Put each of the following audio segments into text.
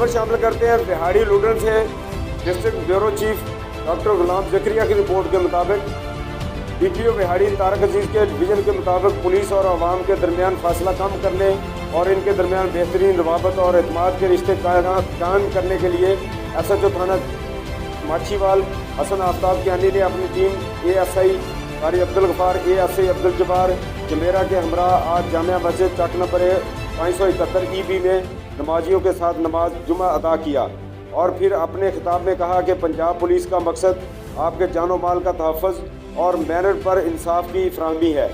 खबर शामिल करते हैं बिहाड़ी लुधियाना से। डिस्ट्रिक्ट ब्यूरो चीफ डॉक्टर गुलाम जकरिया की रिपोर्ट के मुताबिक DPO बिहाड़ी तारक अजीज के डिवीजन के मुताबिक पुलिस और आवाम के दरमियान फासला कम करने और इनके दरमियान बेहतरीन रवाबत और एतमाद के रिश्ते कायम करने के लिए SHO थाना माछीवाल हसन आफ्ताब कियानी ने अपनी टीम ASI कारी अब्दुल गफार ASI अब्दुल जब्बार जमेरा के हमरा आज जामिया मस्जिद चक नंबर 571 EB में नमाजियों के साथ नमाज जुमा अदा किया और फिर अपने खिताब में कहा कि पंजाब पुलिस का मकसद आपके जानो माल का तहफ़्फ़ुज़ और मेरिट पर इंसाफ की फराहमी है।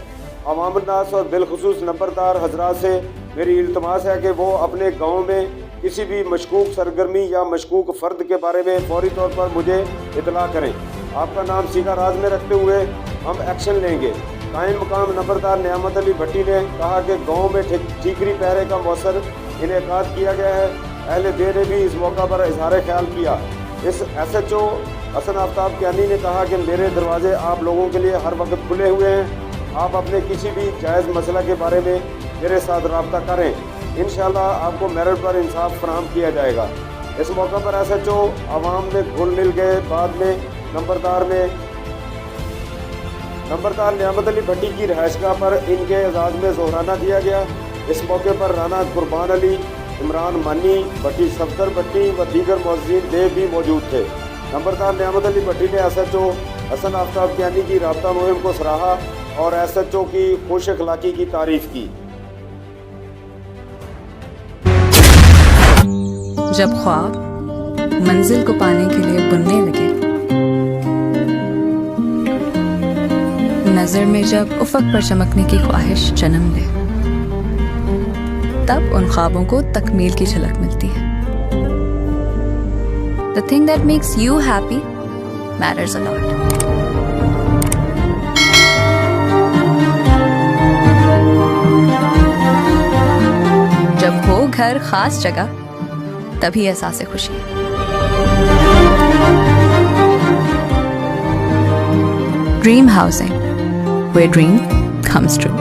अवामन्नास और बिलखुसूस नंबरदार हजरात से मेरी इल्तमास है कि वो अपने गाँव में किसी भी मशकूक सरगर्मी या मशकूक फ़र्द के बारे में फौरी तौर पर मुझे इतला करें। आपका नाम सीधा राज में रखते हुए हम एक्शन लेंगे। कायम मकाम नंबरदार नियामत अली भट्टी ने कहा कि गांव में ठीकरी पहरे का मौसर इनेकाद किया गया है। अहले दे ने भी इस मौका पर इजहार ख्याल किया। इस SHO हसन आफ्ताब कियानी ने कहा कि मेरे दरवाजे आप लोगों के लिए हर वक्त खुले हुए हैं। आप अपने किसी भी जायज़ मसला के बारे में मेरे साथ रब्ता करें। इंशाअल्लाह आपको मेरिट पर इंसाफ फराहम किया जाएगा। इस मौका पर SHO आवाम में घुल मिल गए। बाद में नंबरदार नियामत अली भट्टी की रहायशगाह पर इनके एजाज़ में ज़ोहराना दिया गया। इस मौके पर राना कुर्बान अली, इमरान मानी, भट्टी सफदर भट्टी व दीगर मुअज़्ज़िन देव भी मौजूद थे। नंबरदार नियामत अली भट्टी ने SHO हसन आफ्ताब कियानी की राब्ता मुहिम को सराहा और SHO की खुश अखलाकी की तारीफ़ की। जब ख्वाब मंजिल को पाने के लिए बुनने लगे, नजर में जब उफक पर चमकने की ख्वाहिश जन्म ले, तब उन ख्वाबों को तकमील की झलक मिलती है। The thing that makes you happy matters a lot. जब हो घर खास जगह, तभी एहसास खुशी है। Dream Housing, where dream comes true.